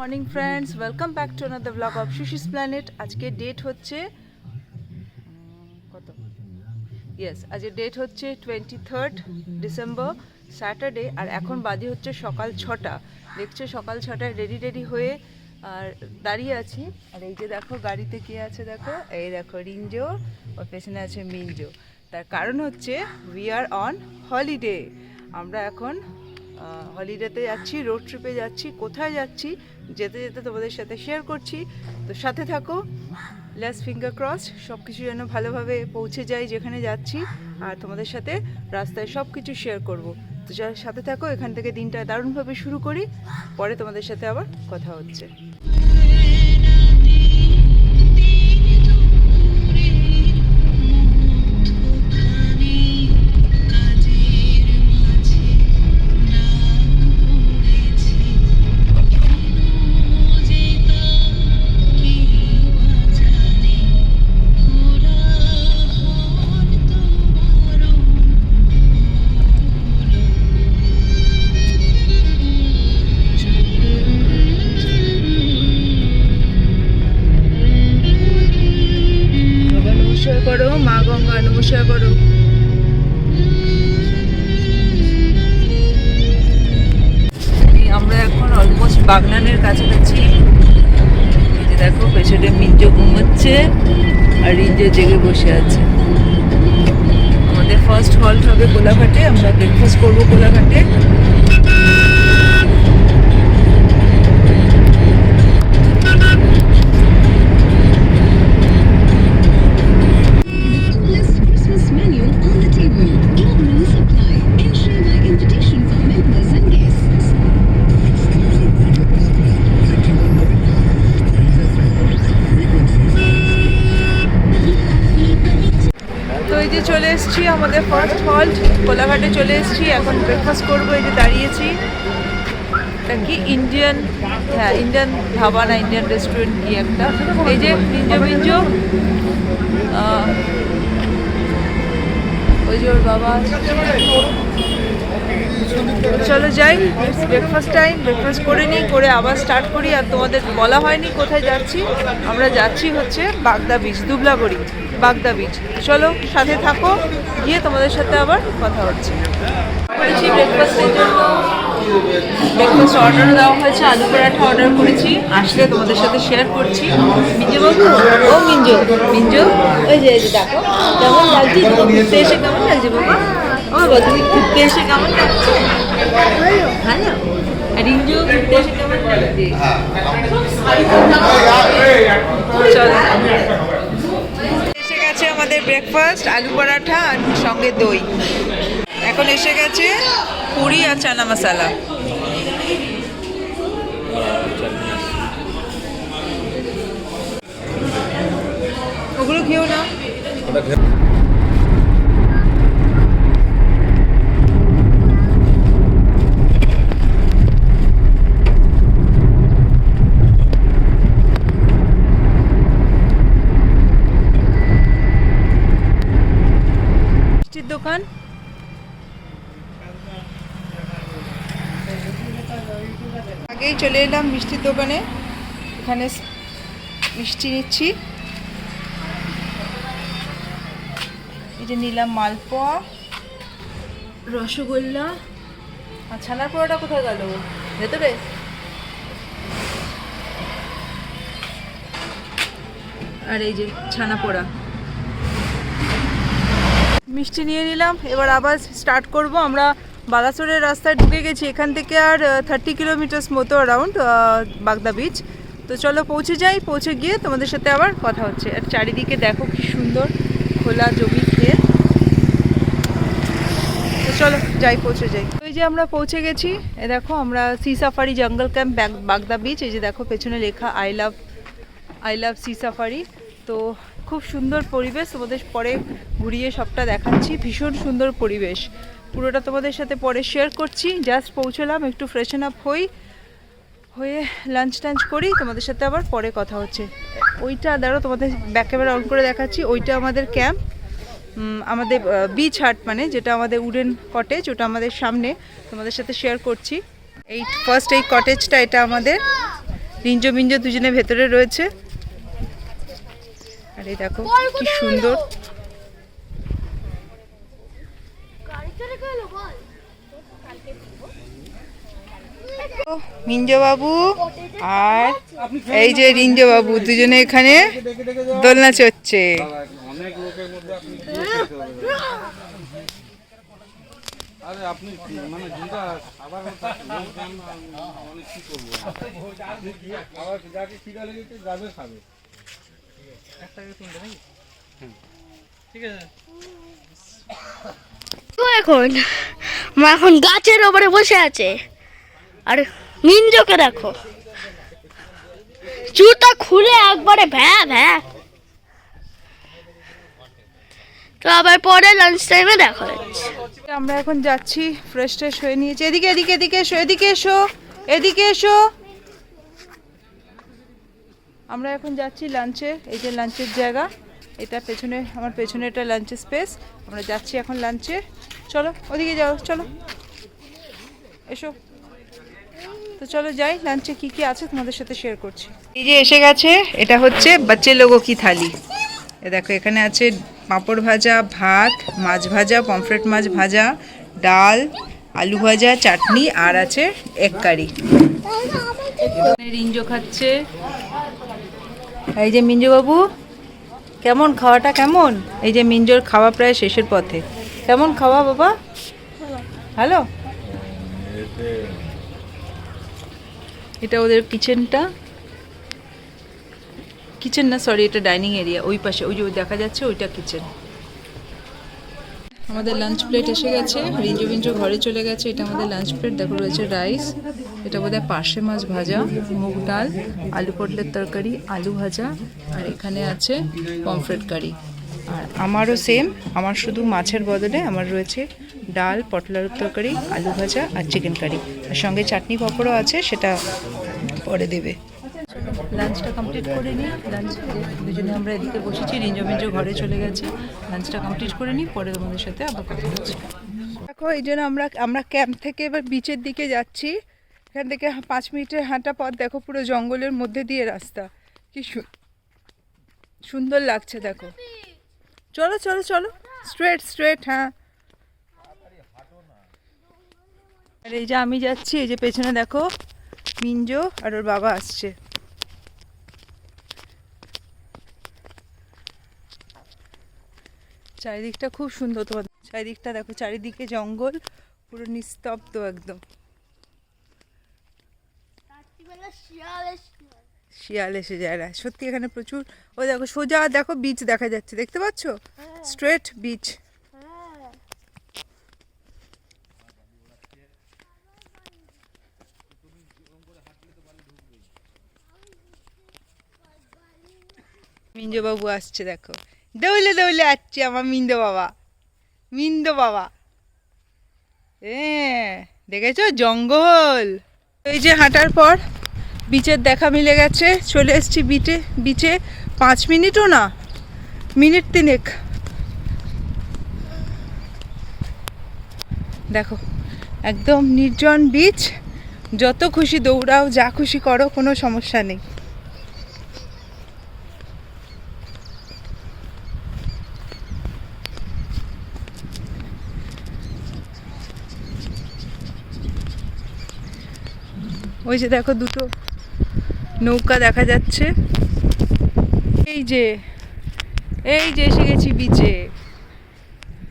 Morning friends, welcome back to another blog of Sushi's planet. আজকে date হচ্ছে কত? Yes, আজকে ডেট হচ্ছে 23rd ডিসেম্বর, স্যাটারডে। আর এখন বাজে হচ্ছে সকাল 6টা। দেখছো সকাল 6টায় রেডি হয়ে আর দাঁড়িয়ে আছি। আর এই যে দেখো গাড়িতে কে আছে, দেখো এই দেখো রিঞ্জো, ওর পেছনে আছে মিঞ্জো। তার কারণ হচ্ছে উই আর অন হলিডে। আমরা এখন হলিডেতে যাচ্ছি, রোড ট্রিপে যাচ্ছি। কোথায় যাচ্ছি যেতে যেতে তোমাদের সাথে শেয়ার করছি, তো সাথে থাকো। লেটস ফিঙ্গার ক্রস সব কিছু যেন ভালোভাবে পৌঁছে যাই যেখানে যাচ্ছি, আর তোমাদের সাথে রাস্তায় সব কিছু শেয়ার করব। তো যার সাথে থাকো, এখান থেকে দিনটা দারুণভাবে শুরু করি, পরে তোমাদের সাথে আবার কথা হচ্ছে। করো মা গঙ্গা, নমস্কার করো। আমরা এখন অলমোস্ট বাগনানের কাছাকাছি। এই যে দেখো পেছনে মিঞ্জো ঘুমোচ্ছে আর রিঞ্জো জেগে বসে আছে। আমাদের ফার্স্ট হল্ট হবে কোলাঘাটে। আমরা ব্রেকফাস্ট করবো কোলাঘাটে। চলে এসেছি আমাদের ফার্স্ট হল্ট কোলাঘাটে চলে এসেছি। এখন ব্রেকফাস্ট করবো। এই যে দাঁড়িয়েছি, এটা কি ইন্ডিয়ান, হ্যাঁ ইন্ডিয়ান ধাবা না ইন্ডিয়ান রেস্টুরেন্ট কি একটা। এই যে মিঞ্জো ওই যে ওর বাবা। চলো যাই, ব্রেকফাস্ট টাইম। ব্রেকফাস্ট করে নিই, করে আবার স্টার্ট করি। আর তোমাদের বলা হয়নি কোথায় যাচ্ছি। আমরা যাচ্ছি হচ্ছে বাগদা বিচ, দুবলাগড়ি বাগদা বিচ। চলো সাথে থাকো, গিয়ে তোমাদের সাথে আবার কথা হচ্ছে। করেছি ব্রেকফাস্টের জন্য, ব্রেকফাস্ট অর্ডার দেওয়া হয়েছে, আলু পরাঠা অর্ডার করেছি। আসলে তোমাদের সাথে শেয়ার করছি। মিঞ্জো বলতো, ও মিঞ্জো ওই যে দেখো কেমন লাগছে, ঘুরতে এসে কেমন লাগছে বাবা? ও বাবা তুমি ঘুরতে এসে কেমন লাগছে? ভালো। আর রিঞ্জো ঘুরতে এসে কেমন লাগছে? চলো, এসে গেছে আমাদের ব্রেকফাস্ট, আলু পরাঠা আর সঙ্গে দই। এখন এসে গেছে পুরি আর চানা মশলা। ওগুলো খেয়েও না। দোকান আগেই চলে এলাম মিষ্টির দোকানে। এখানে মিষ্টি নিচ্ছি। এই যে নিলাম মালপোয়া, রসগোল্লা। আর ছানার পোড়াটা কোথায় গেল? ভেতরে। আর এই যে ছানা পোড়া। মিষ্টি নিয়ে নিলাম। এবার আবার স্টার্ট করব। আমরা বালাসোরের রাস্তায় ঢুকে গেছি। এখান থেকে আর 30 কিলোমিটার্স মতো অ্যারাউন্ড বাগদা বিচ। তো চলো পৌঁছে যাই। পৌঁছে গিয়ে তোমাদের সাথে আবার কথা হচ্ছে। আর চারিদিকে দেখো কি সুন্দর খোলা জমি ক্ষেত। তো চলো যাই, পৌঁছে যাই। ওই যে আমরা পৌঁছে গেছি। এ দেখো আমরা সি সাফারি জঙ্গল ক্যাম্প বাগদা বিচ। এই যে দেখো পেছনে লেখা আই লাভ সি সাফারি। তো খুব সুন্দর পরিবেশ, তোমাদের পরে ঘুরিয়ে সবটা দেখাচ্ছি। ভীষণ সুন্দর পরিবেশ, পুরোটা তোমাদের সাথে পরে শেয়ার করছি। জাস্ট পৌঁছলাম, একটু ফ্রেশন আপ হয়ে লাঞ্চ টাঞ্চ করি, তোমাদের সাথে আবার পরে কথা হচ্ছে। ওইটা দাঁড়ো তোমাদের ব্যাক ক্যামেরা অন করে দেখাচ্ছি। ওইটা আমাদের ক্যাম্প, আমাদের বিচ হাট, মানে যেটা আমাদের উডেন কটেজ, ওটা আমাদের সামনে তোমাদের সাথে শেয়ার করছি। এই ফার্স্ট এই কটেজটা, এটা আমাদের রিঞ্জো মিঞ্জো দুজনে ভেতরে রয়েছে। আর এই দেখো কি সুন্দর। মিঞ্জো বাবু আর এই যে রিঞ্জো বাবু দুজনে এখানে দোলনা চড়ছে। এখন মা এখন গাছের ওপরে বসে আছে, আর মিঞ্জোকে দেখো জুতা খুলে একবারে ভ্যা ভ্যা। তো আবার পরে লাঞ্চ টাইমে দেখা হচ্ছে। আমরা এখন যাচ্ছি, ফ্রেশ ট্রেশ হয়ে নিয়েছি। এদিকে এদিকে এদিকে এসো, এদিকে এসো, এদিকে এসো। আমরা এখন যাচ্ছি লাঞ্চে। এই যে লাঞ্চের জায়গা, এটা পেছনে, আমার পেছনে এটা লাঞ্চের স্পেস। আমরা যাচ্ছি এখন লাঞ্চে। চলো ওদিকে যাও, চলো এসো। তো চলো যাই, লাঞ্চে কি কি আছে তোমাদের সাথে শেয়ার করছি। এই যে এসে গেছে, এটা হচ্ছে বাচ্চে লোগো কি থালি। এ দেখো এখানে আছে পাঁপড় ভাজা, ভাত, মাছ ভাজা, পমফ্রেট মাছ ভাজা, ডাল, আলু ভাজা, চাটনি, আর আছে এগ কারি। রিঞ্জো খাচ্ছে। এই যে মিঞ্জো বাবু, কেমন খাওয়াটা কেমন? এই যে মিঞ্জোর খাওয়া প্রায় শেষের পথে। কেমন খাওয়া বাবা? হ্যালো। এটা ওদের কিচেনটা, কিচেন না সরি, এটা ডাইনিং এরিয়া। ওই পাশে ওই যে দেখা যাচ্ছে ওইটা কিচেন। আমাদের লাঞ্চ প্লেট এসে গেছে। রিঞ্জো মিঞ্জো ঘরে চলে গেছে। এটা আমাদের লাঞ্চ প্লেট। দেখো রয়েছে রাইস, এটা বোধহয় পার্শে মাছ ভাজা, মুগ ডাল, আলু পটলের তরকারি, আলু ভাজা, আর এখানে আছে পমফ্রেট কারি। আর আমারও সেম, আমার শুধু মাছের বদলে আমার রয়েছে ডাল, পটলের তরকারি, আলু ভাজা আর চিকেন কারি। আর সঙ্গে চাটনি পাঁপড়ও আছে, সেটা পরে দেবে। লাঞ্চটা কমপ্লিট করে নিই। লাঞ্চ দুজনে আমরা এদিকে বসেছি, রিঞ্জো মিঞ্জো ঘরে চলে গেছে। লাঞ্চটা কমপ্লিট করে নিই, পরে তোমাদের সাথে আবার কথা হচ্ছে। দেখো এই জন্য আমরা ক্যাম্প থেকে এবার বিচের দিকে যাচ্ছি। এখান থেকে 5 মিনিটের হাঁটা পথ। দেখো পুরো জঙ্গলের মধ্যে দিয়ে রাস্তা, কি সুন্দর লাগছে। দেখো চলো চলো চলো, স্ট্রেট স্ট্রেট। হ্যাঁ, আর এই যে আমি যাচ্ছি, এই যে পেছনে দেখো মিঞ্জো আর ওর বাবা আসছে। চারিদিকটা খুব সুন্দর। তোমার চারিদিকটা দেখো, চারিদিকে জঙ্গল, পুরো নিস্তব্ধ একদম। শিয়াল এসে যায় না সত্যি, এখানে প্রচুর। ওই দেখো সোজা দেখো বিচ দেখা যাচ্ছে, দেখতে পাচ্ছ? Straight beach. মিঞ্জো বাবু আসছে, দেখো দৌলে দৌলে আসছে আমার মিন্দো বাবা, মিন্দো বাবা। দেখেছো জঙ্গল। এই যে হাঁটার পর বিচের দেখা মিলে গেছে। চলে এসছি বিচে 5 মিনিটও না, মিনিট 3। দেখো একদম নির্জন বিচ। যত খুশি দৌড়াও, যা খুশি করো, কোনো সমস্যা নেই। ওই যে দেখো দুটো নৌকা দেখা যাচ্ছে। এই যে এসে গেছি বিচে।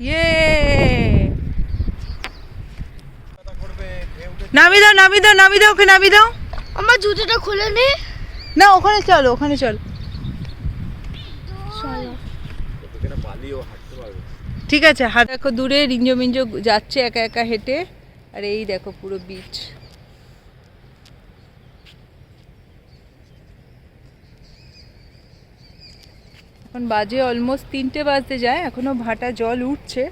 ইয়ে, নামি দাও নামি দাও নামি দাও, ওকে নামি দাও। আমার জুতোটা খুলে নি না, ওখানে চলো, ওখানে চলো। ঠিক আছে। হাত দেখো দূরে রিঞ্জো মিঞ্জো যাচ্ছে একা একা হেঁটে। আর এই দেখো পুরো বিচ। এখন বাজে অলমোস্ট 3টে বাজতে যায়, এখনো ভাটা জল উঠছে।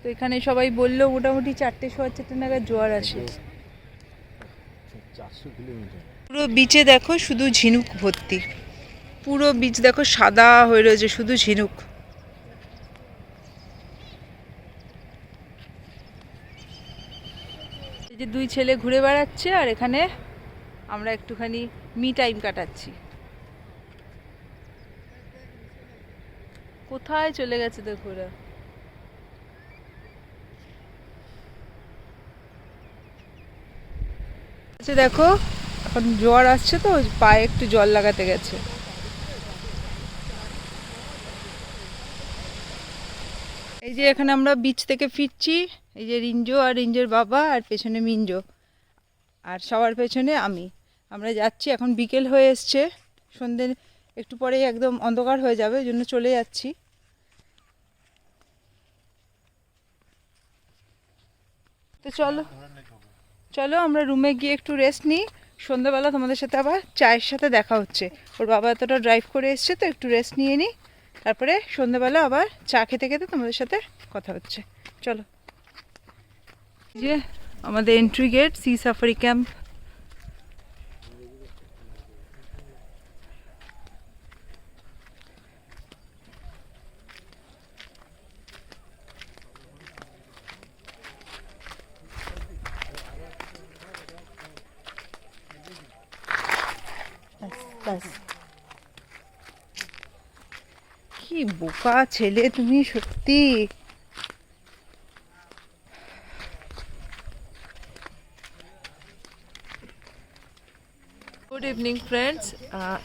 তো এখানে সবাই বললো মোটামুটি 4টে নাগাদ জোয়ার আসে। পুরো বিচে দেখো শুধু ঝিনুক ভর্তি। পুরো বিচ দেখো সাদা হয়ে রয়েছে, শুধু ঝিনুক। এই যে 2 ছেলে ঘুরে বেড়াচ্ছে, আর এখানে আমরা একটুখানি মি টাইম কাটাচ্ছি। কোথায় চলে গেছে দেখো ওরা। আচ্ছা দেখো এখন জ্বর আসছে তো পায়ে একটু জল লাগাতে গেছে। এই যে এখানে আমরা বিচ থেকে ফিরছি, এই যে রিঞ্জো আর রিঞ্জোর বাবা আর পেছনে মিঞ্জো আর সবার পেছনে আমরা যাচ্ছি। এখন বিকেল হয়ে এসছে, সন্ধ্যে একটু পরেই একদম অন্ধকার হয়ে যাবে, ওই জন্য চলে যাচ্ছি। তো চলো চলো আমরা রুমে গিয়ে একটু রেস্ট নিই, সন্ধ্যাবেলা তোমাদের সাথে আবার চায়ের সাথে দেখা হচ্ছে। ওর বাবা এতটা ড্রাইভ করে এসছে তো একটু রেস্ট নিয়ে নিই, তারপরে সন্ধ্যাবেলা আবার চা খেতে খেতে তোমাদের সাথে কথা হচ্ছে। চলো। যে আমাদের entry gate C safari camp. কি বোকা ছেলে তুমি সত্যি। গুড ইভিনিং ফ্রেন্ডস,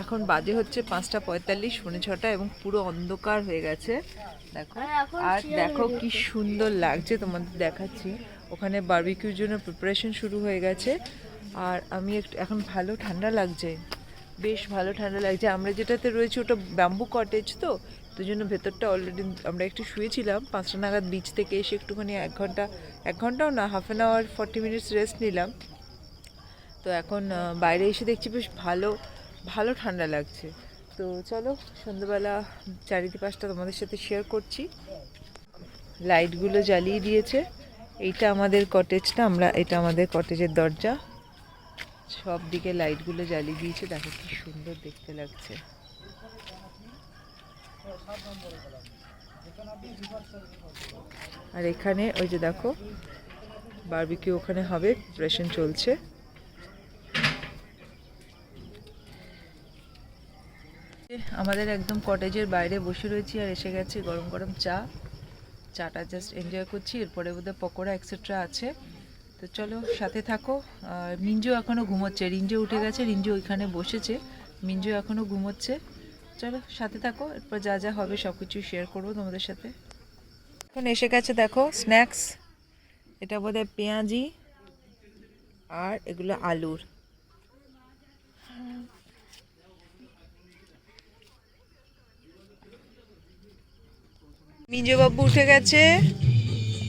এখন বাজে হচ্ছে 5:45, 6:45 এবং পুরো অন্ধকার হয়ে গেছে দেখো। আর দেখো কি সুন্দর লাগছে, তোমাদের দেখাচ্ছি। ওখানে বারবিকিউর জন্য প্রিপারেশন শুরু হয়ে গেছে। আর আমি এখন ভালো ঠান্ডা লাগছে, বেশ ভালো ঠান্ডা লাগছে। আমরা যেটাতে রয়েছি ওটা ব্যাম্বু কটেজ তো, তো জন্য ভেতরটা অলরেডি আমরা একটু শুয়েছিলাম। 5টা নাগাদ বিচ থেকে এসে একটুখানি 1 ঘন্টাও না, 1/2 hour 40 minutes রেস্ট নিলাম। তো এখন বাইরে এসে দেখছি বেশ ভালো ঠান্ডা লাগছে। তো চলো সন্ধ্যাবেলা চারিদিকটা তোমাদের সাথে শেয়ার করছি। লাইটগুলো জ্বালিয়ে দিয়েছে, এইটা আমাদের কটেজটা, এটা আমাদের কটেজের দরজা। সব দিকে লাইটগুলো জ্বালিয়ে দিয়েছে, দেখো কি সুন্দর দেখতে লাগছে। আর এখানে ওই যে দেখো বারবিকিউ ওখানে হবে, প্রিপারেশন চলছে। আমাদের একদম কটেজের বাইরে বসে রয়েছি আর এসে গেছে গরম গরম চাটা জাস্ট এনজয় করছি। এরপরে বোধহয় পকোড়া এক্সেট্রা আছে। তো চলো সাথে থাকো। মিঞ্জু এখনও ঘুমোচ্ছে, রিঞ্জো উঠে গেছে, রিঞ্জো ওইখানে বসেছে, মিঞ্জু এখনও ঘুমোচ্ছে। চলো সাথে থাকো, এরপর যা যা হবে সব কিছু শেয়ার করবো তোমাদের সাথে। এখন এসে গেছে দেখো স্ন্যাক্স, এটা বোধহয় পেঁয়াজি আর এগুলো আলুর। মিঞ্জো বাবু উঠে গেছে,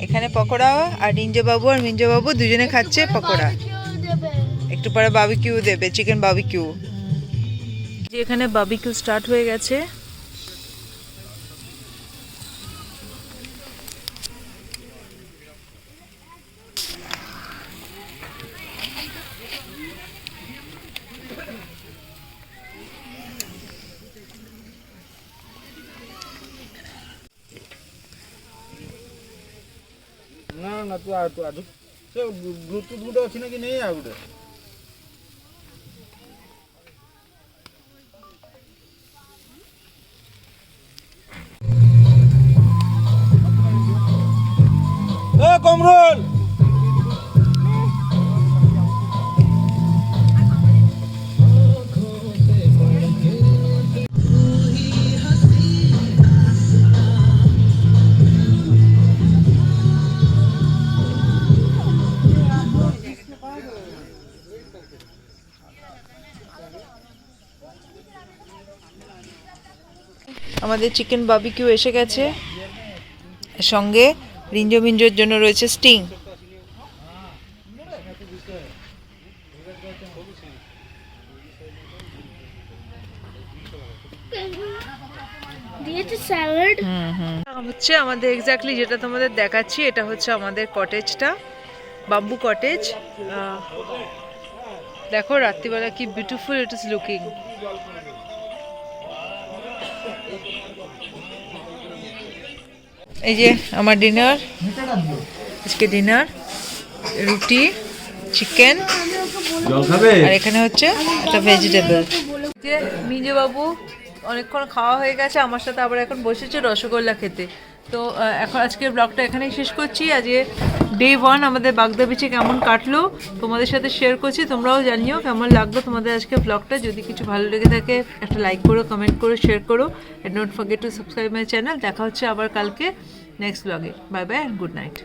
এখানে পকোড়া, আর রিঞ্জো বাবু আর মিঞ্জো বাবু দুজনে খাচ্ছে পকোড়া। একটু পরে বারবিকিউ দেবে, চিকেন বারবিকিউ। যে এখানে বারবিকিউ স্টার্ট হয়ে গেছে। ନା ନା ତୁ ଆଠୁ ସେ ବ୍ଲୁଟୁଥ୍ ଗୋଟେ ଅଛି ନା କି ନେଇ ଆଉ ଗୋଟେ কমরোল। আমাদের চিকেন বারবিকিউ এসে গেছে, সঙ্গে রিঞ্জো মিঞ্জোর জন্য রয়েছে স্টিং। স্যালাড হচ্ছে আমাদের এক্স্যাক্টলি যেটা তোমাদের দেখাচ্ছি, এটা হচ্ছে আমাদের কটেজটা, বাম্বু কটেজ। দেখো রাত্রিবেলা কি বিউটিফুল ইট ইজ লুকিং। এই যে আমার ডিনার, আজকে ডিনার রুটি, চিকেন, জল খাবে? আর এখানে হচ্ছে একটা ভেজিটেবল। যে মিজে বাবু অনেকক্ষণ খাওয়া হয়ে গেছে, আমার সাথে আবার এখন বসেছে রসগোল্লা খেতে। তো এখন আজকের ব্লগটা এখানেই শেষ করছি। আজকে ডে 1 আমাদের বাগদা বিচে কেমন কাটলো তোমাদের সাথে শেয়ার করছি। তোমরাও জানিও কেমন লাগলো তোমাদের আজকে ব্লগটা। যদি কিছু ভালো লেগে থাকে একটা লাইক করো, কমেন্ট করো, শেয়ার করো, and don't forget to subscribe my channel. দেখা হচ্ছে আবার কালকে নেক্সট ব্লগে। Bye bye and good night.